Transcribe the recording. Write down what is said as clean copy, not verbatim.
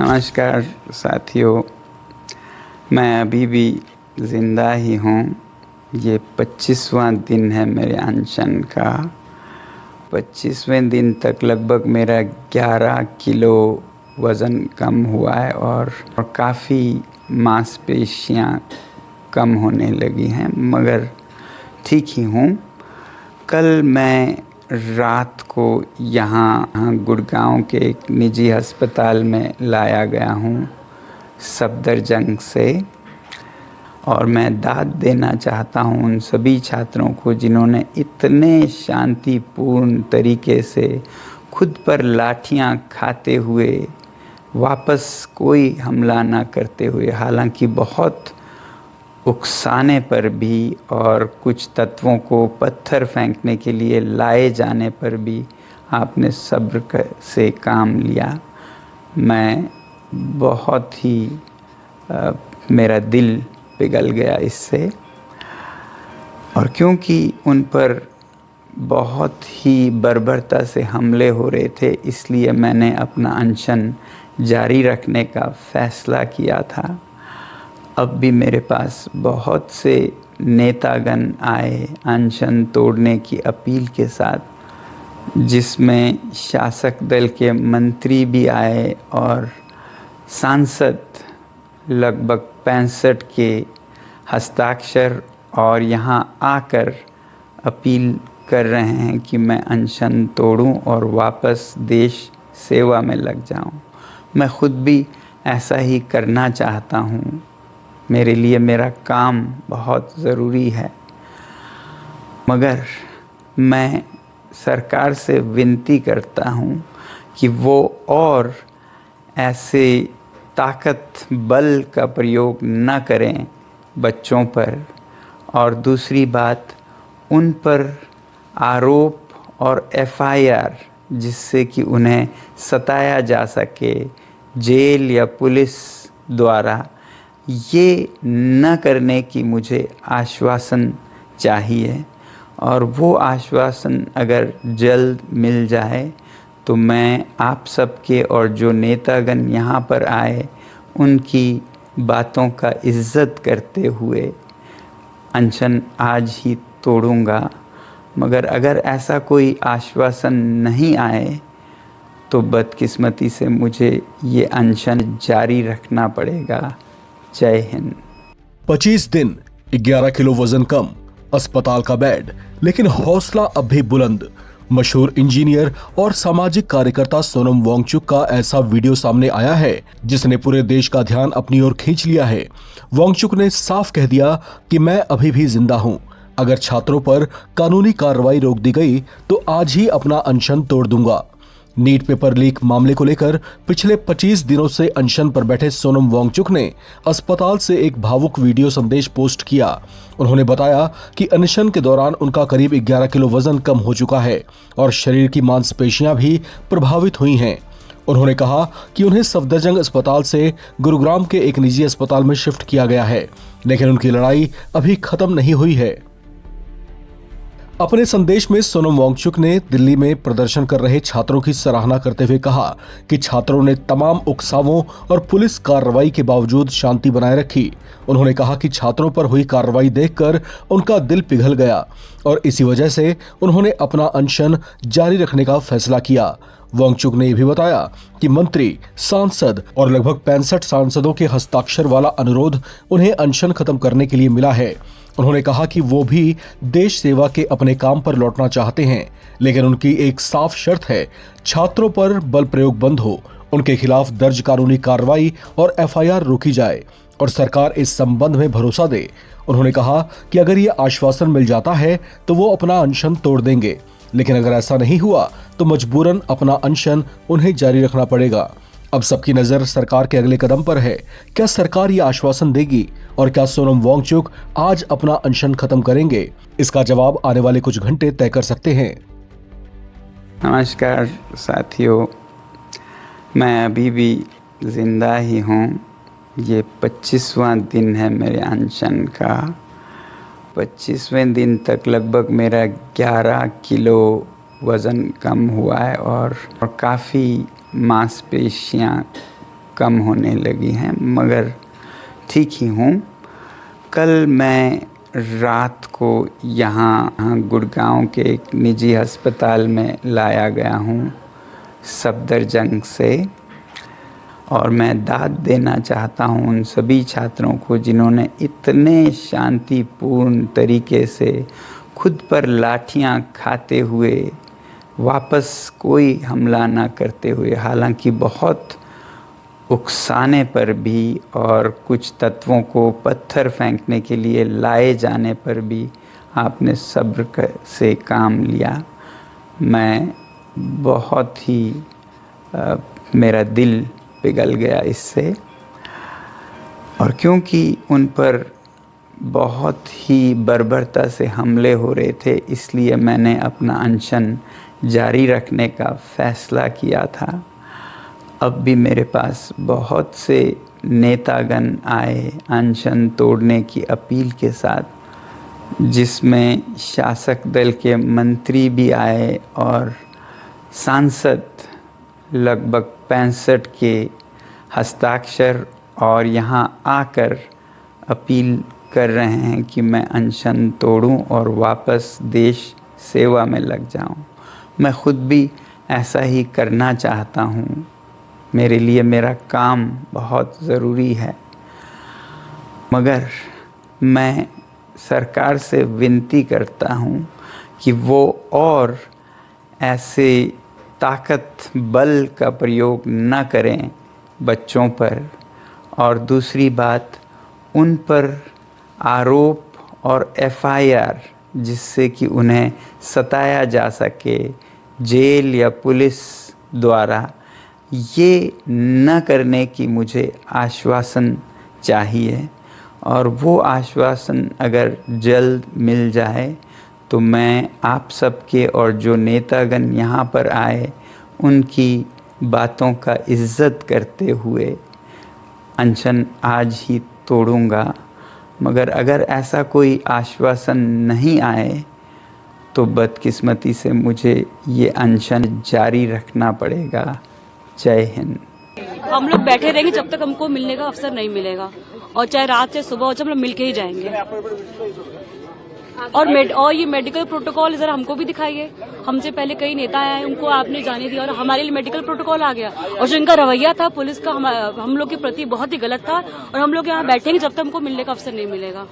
नमस्कार साथियों, मैं अभी भी ज़िंदा ही हूँ। ये 25वां दिन है मेरे अनशन का। 25वें दिन तक लगभग मेरा 11 किलो वज़न कम हुआ है और काफ़ी मांसपेशियाँ कम होने लगी हैं, मगर ठीक ही हूँ। कल मैं रात को यहाँ गुड़गांव के एक निजी अस्पताल में लाया गया हूँ सफदरजंग से, और मैं दाद देना चाहता हूँ उन सभी छात्रों को जिन्होंने इतने शांतिपूर्ण तरीके से खुद पर लाठियाँ खाते हुए वापस कोई हमला ना करते हुए, हालांकि बहुत उकसाने पर भी और कुछ तत्वों को पत्थर फेंकने के लिए लाए जाने पर भी आपने सब्र से काम लिया। मैं बहुत ही मेरा दिल पिघल गया इससे, और क्योंकि उन पर बहुत ही बर्बरता से हमले हो रहे थे, इसलिए मैंने अपना अनशन जारी रखने का फ़ैसला किया था। अब भी मेरे पास बहुत से नेतागण आए अनशन तोड़ने की अपील के साथ, जिसमें शासक दल के मंत्री भी आए और सांसद लगभग 65 के हस्ताक्षर और यहाँ आकर अपील कर रहे हैं कि मैं अनशन तोड़ूं और वापस देश सेवा में लग जाऊं। मैं खुद भी ऐसा ही करना चाहता हूं। मेरे लिए मेरा काम बहुत ज़रूरी है, मगर मैं सरकार से विनती करता हूँ कि वो और ऐसे ताकत बल का प्रयोग न करें बच्चों पर। और दूसरी बात, उन पर आरोप और एफआईआर जिससे कि उन्हें सताया जा सके जेल या पुलिस द्वारा, ये न करने की मुझे आश्वासन चाहिए। और वो आश्वासन अगर जल्द मिल जाए तो मैं आप सबके और जो नेतागण यहाँ पर आए उनकी बातों का इज़्ज़त करते हुए अनशन आज ही तोड़ूंगा। मगर अगर ऐसा कोई आश्वासन नहीं आए तो बदकिस्मती से मुझे ये अनशन जारी रखना पड़ेगा। जय हिंद। 25 दिन, 11 किलो वजन कम, अस्पताल का बेड, लेकिन हौसला अब भी बुलंद। मशहूर इंजीनियर और सामाजिक कार्यकर्ता सोनम वांगचुक का ऐसा वीडियो सामने आया है जिसने पूरे देश का ध्यान अपनी ओर खींच लिया है। वांगचुक ने साफ कह दिया कि मैं अभी भी जिंदा हूं। अगर छात्रों पर कानूनी कार्रवाई रोक दी गई तो आज ही अपना अनशन तोड़ दूंगा। नीट पेपर लीक मामले को लेकर पिछले 25 दिनों से अनशन पर बैठे सोनम वांगचुक ने अस्पताल से एक भावुक वीडियो संदेश पोस्ट किया। उन्होंने बताया कि अनशन के दौरान उनका करीब 11 किलो वजन कम हो चुका है और शरीर की मांसपेशियां भी प्रभावित हुई हैं। उन्होंने कहा कि उन्हें सफदरजंग अस्पताल से गुरुग्राम के एक निजी अस्पताल में शिफ्ट किया गया है, लेकिन उनकी लड़ाई अभी खत्म नहीं हुई है। अपने संदेश में सोनम वांगचुक ने दिल्ली में प्रदर्शन कर रहे छात्रों की सराहना करते हुए कहा कि छात्रों ने तमाम उकसावों और पुलिस कार्रवाई के बावजूद शांति बनाए रखी। उन्होंने कहा कि छात्रों पर हुई कार्रवाई देखकर उनका दिल पिघल गया और इसी वजह से उन्होंने अपना अनशन जारी रखने का फैसला किया। वांगचुक ने यह भी बताया कि मंत्री, सांसद और लगभग 65 सांसदों के हस्ताक्षर वाला अनुरोध उन्हें अनशन खत्म करने के लिए मिला है। उन्होंने कहा कि वो भी देश सेवा के अपने काम पर लौटना चाहते हैं, लेकिन उनकी एक साफ शर्त है, छात्रों पर बल प्रयोग बंद हो, उनके खिलाफ दर्ज कानूनी कार्रवाई और एफआईआर रोकी जाए और सरकार इस संबंध में भरोसा दे। उन्होंने कहा कि अगर ये आश्वासन मिल जाता है तो वो अपना अनशन तोड़ देंगे, लेकिन अगर ऐसा नहीं हुआ तो मजबूरन अपना अनशन उन्हें जारी रखना पड़ेगा। अब सबकी नजर सरकार के अगले कदम पर है। क्या सरकार ये आश्वासन देगी और क्या सोनम वांगचुक आज अपना अनशन खत्म करेंगे? इसका जवाब आने वाले कुछ घंटे तय कर सकते हैं। नमस्कार साथियों, मैं अभी भी ज़िंदा ही हूँ। ये 25वां दिन है मेरे अनशन का। 25वें दिन तक लगभग मेरा 11 किलो वज़न कम हुआ है और काफ़ी मांसपेशियाँ कम होने लगी हैं, मगर ठीक ही हूँ। कल मैं रात को यहाँ गुड़गांव के एक निजी अस्पताल में लाया गया हूँ सफदरजंग से, और मैं दाद देना चाहता हूँ उन सभी छात्रों को जिन्होंने इतने शांतिपूर्ण तरीके से खुद पर लाठियाँ खाते हुए वापस कोई हमला ना करते हुए, हालांकि बहुत उकसाने पर भी और कुछ तत्वों को पत्थर फेंकने के लिए लाए जाने पर भी आपने सब्र से काम लिया। मैं बहुत ही मेरा दिल पिघल गया इससे, और क्योंकि उन पर बहुत ही बर्बरता से हमले हो रहे थे, इसलिए मैंने अपना अनशन जारी रखने का फैसला किया था। अब भी मेरे पास बहुत से नेतागण आए अनशन तोड़ने की अपील के साथ, जिसमें शासक दल के मंत्री भी आए और सांसद लगभग 65 के हस्ताक्षर और यहाँ आकर अपील कर रहे हैं कि मैं अनशन तोड़ूं और वापस देश सेवा में लग जाऊं। मैं खुद भी ऐसा ही करना चाहता हूं। मेरे लिए मेरा काम बहुत ज़रूरी है, मगर मैं सरकार से विनती करता हूं कि वो और ऐसे ताकत बल का प्रयोग न करें बच्चों पर, और दूसरी बात, उन पर आरोप और एफआईआर जिससे कि उन्हें सताया जा सके जेल या पुलिस द्वारा, ये न करने की मुझे आश्वासन चाहिए। और वो आश्वासन अगर जल्द मिल जाए तो मैं आप सबके और जो नेतागण यहाँ पर आए उनकी बातों का इज़्ज़त करते हुए अनशन आज ही तोड़ूंगा। मगर अगर ऐसा कोई आश्वासन नहीं आए तो बदकिस्मती से मुझे ये अनशन जारी रखना पड़ेगा। जय हिंद। हम लोग बैठे रहेंगे जब तक हमको मिलने का अवसर नहीं मिलेगा, और चाहे रात से सुबह हो जाए हम लोग मिलके ही जाएंगे। और ये मेडिकल प्रोटोकॉल जरा हमको भी दिखाइए। हमसे पहले कई नेता आए, उनको आपने जाने दिया और हमारे लिए मेडिकल प्रोटोकॉल आ गया, और जो इनका रवैया था पुलिस का हम लोग के प्रति बहुत ही गलत था। और हम लोग यहाँ बैठेंगे जब तक हमको मिलने का अवसर नहीं मिलेगा।